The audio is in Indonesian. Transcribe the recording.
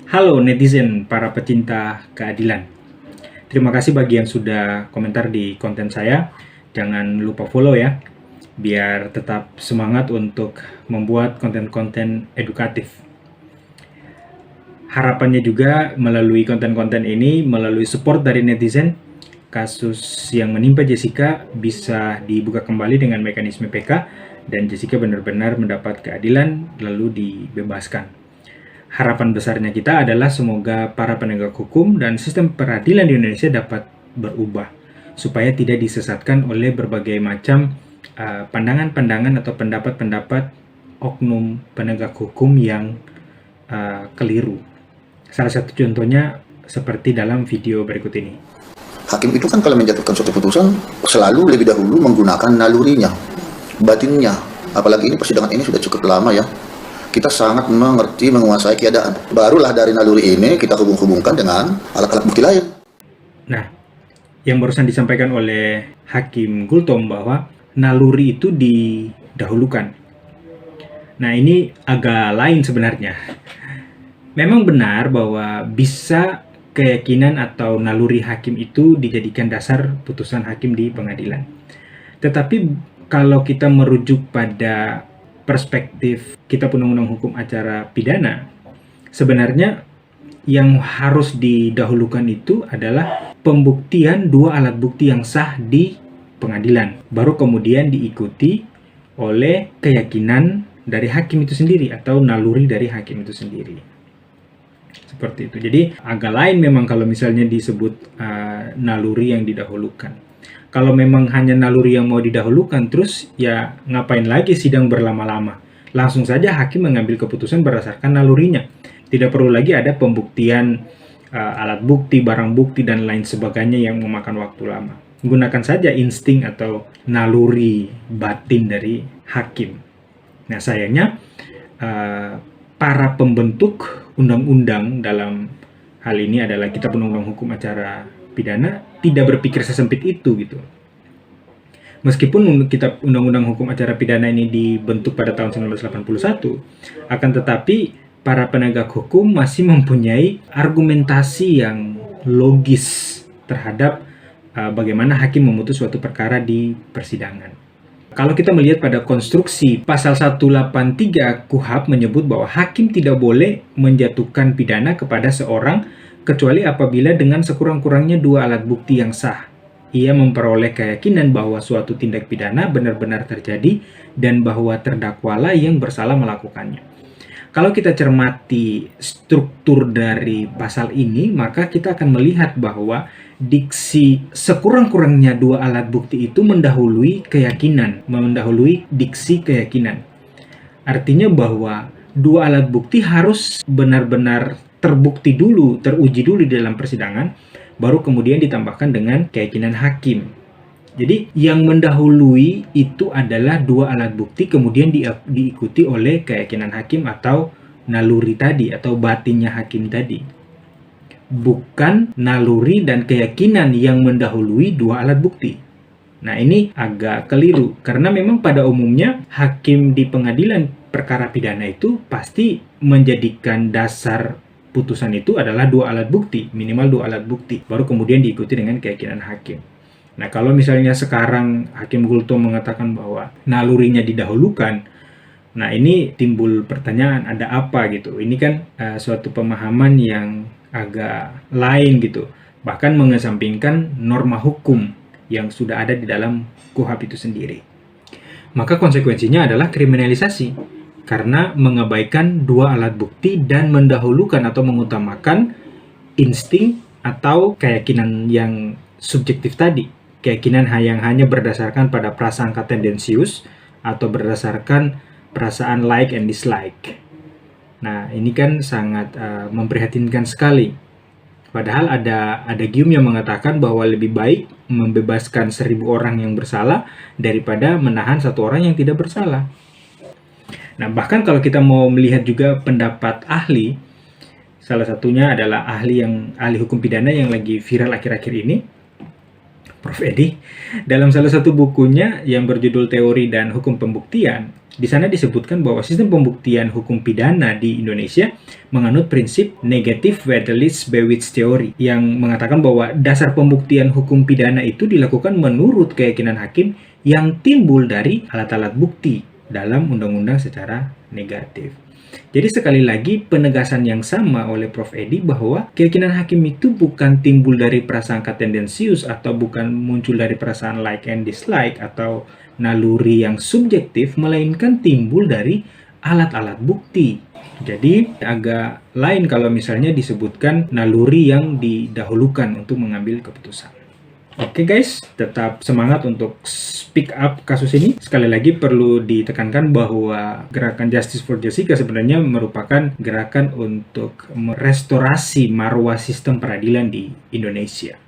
Halo netizen, para pecinta keadilan. Terima kasih bagi yang sudah komentar di konten saya. Jangan lupa follow ya, biar tetap semangat untuk membuat konten-konten edukatif. Harapannya juga melalui konten-konten ini, melalui support dari netizen, kasus yang menimpa Jessica bisa dibuka kembali dengan mekanisme PK dan Jessica benar-benar mendapat keadilan lalu dibebaskan. Harapan besarnya kita adalah semoga para penegak hukum dan sistem peradilan di Indonesia dapat berubah supaya tidak disesatkan oleh berbagai macam pandangan-pandangan atau pendapat-pendapat oknum penegak hukum yang keliru. Salah satu contohnya seperti dalam video berikut ini. Hakim itu kan kalau menjatuhkan suatu putusan selalu lebih dahulu menggunakan nalurinya, batinnya. Apalagi ini persidangan ini sudah cukup lama ya. Kita sangat mengerti, menguasai keadaan. Barulah dari naluri ini kita hubung-hubungkan dengan alat-alat bukti lain. Nah, yang barusan disampaikan oleh Hakim Gultom bahwa naluri itu didahulukan. Nah, ini agak lain sebenarnya. Memang benar bahwa bisa keyakinan atau naluri hakim itu dijadikan dasar putusan hakim di pengadilan. Tetapi kalau kita merujuk pada perspektif Kitab Undang-Undang Hukum Acara Pidana, sebenarnya yang harus didahulukan itu adalah pembuktian dua alat bukti yang sah di pengadilan. Baru kemudian diikuti oleh keyakinan dari hakim itu sendiri atau naluri dari hakim itu sendiri. Seperti itu. Jadi agak lain memang kalau misalnya disebut naluri yang didahulukan. Kalau memang hanya naluri yang mau didahulukan, terus ya ngapain lagi sidang berlama-lama? Langsung saja hakim mengambil keputusan berdasarkan nalurinya. Tidak perlu lagi ada pembuktian alat bukti, barang bukti, dan lain sebagainya yang memakan waktu lama. Gunakan saja insting atau naluri batin dari hakim. Nah sayangnya para pembentuk undang-undang dalam hal ini adalah Kitab Undang-Undang Hukum Acara Pidana tidak berpikir sesempit itu gitu. Meskipun Kitab Undang-Undang Hukum Acara Pidana ini dibentuk pada tahun 1981, akan tetapi para penegak hukum masih mempunyai argumentasi yang logis terhadap bagaimana hakim memutus suatu perkara di persidangan. Kalau kita melihat pada konstruksi pasal 183 KUHP menyebut bahwa hakim tidak boleh menjatuhkan pidana kepada seorang kecuali apabila dengan sekurang-kurangnya dua alat bukti yang sah. Ia memperoleh keyakinan bahwa suatu tindak pidana benar-benar terjadi dan bahwa terdakwalah yang bersalah melakukannya. Kalau kita cermati struktur dari pasal ini, maka kita akan melihat bahwa diksi sekurang-kurangnya dua alat bukti itu mendahului keyakinan, mendahului diksi keyakinan. Artinya bahwa dua alat bukti harus benar-benar terbukti dulu, teruji dulu di dalam persidangan, baru kemudian ditambahkan dengan keyakinan hakim. Jadi yang mendahului itu adalah dua alat bukti kemudian diikuti oleh keyakinan hakim atau naluri tadi atau batinnya hakim tadi. Bukan naluri dan keyakinan yang mendahului dua alat bukti. Nah ini agak keliru karena memang pada umumnya hakim di pengadilan perkara pidana itu pasti menjadikan dasar putusan itu adalah dua alat bukti, minimal dua alat bukti, baru kemudian diikuti dengan keyakinan hakim. Nah kalau misalnya sekarang Hakim Gultom mengatakan bahwa nalurinya didahulukan, nah ini timbul pertanyaan ada apa gitu. Ini kan suatu pemahaman yang agak lain gitu, bahkan mengesampingkan norma hukum yang sudah ada di dalam KUHP itu sendiri. Maka konsekuensinya adalah kriminalisasi karena mengabaikan dua alat bukti dan mendahulukan atau mengutamakan insting atau keyakinan yang subjektif tadi. Keyakinan yang hanya berdasarkan pada prasangka tendensius atau berdasarkan perasaan like and dislike. Nah, ini kan sangat memprihatinkan sekali. Padahal ada gium yang mengatakan bahwa lebih baik membebaskan 1000 orang yang bersalah daripada menahan satu orang yang tidak bersalah. Nah, bahkan kalau kita mau melihat juga pendapat ahli, salah satunya adalah ahli hukum pidana yang lagi viral akhir-akhir ini, Prof. Edi, dalam salah satu bukunya yang berjudul Teori dan Hukum Pembuktian, Di sana disebutkan bahwa sistem pembuktian hukum pidana di Indonesia menganut prinsip negative Wetelius Bewitz teori yang mengatakan bahwa dasar pembuktian hukum pidana itu dilakukan menurut keyakinan hakim yang timbul dari alat-alat bukti dalam undang-undang secara negatif. Jadi sekali lagi penegasan yang sama oleh Prof. Edi bahwa keyakinan hakim itu bukan timbul dari prasangka tendensius atau bukan muncul dari perasaan like and dislike atau naluri yang subjektif, melainkan timbul dari alat-alat bukti. Jadi agak lain kalau misalnya disebutkan naluri yang didahulukan untuk mengambil keputusan. Oke guys, tetap semangat untuk speak up kasus ini. Sekali lagi perlu ditekankan bahwa gerakan Justice for Jessica sebenarnya merupakan gerakan untuk merestorasi marwah sistem peradilan di Indonesia.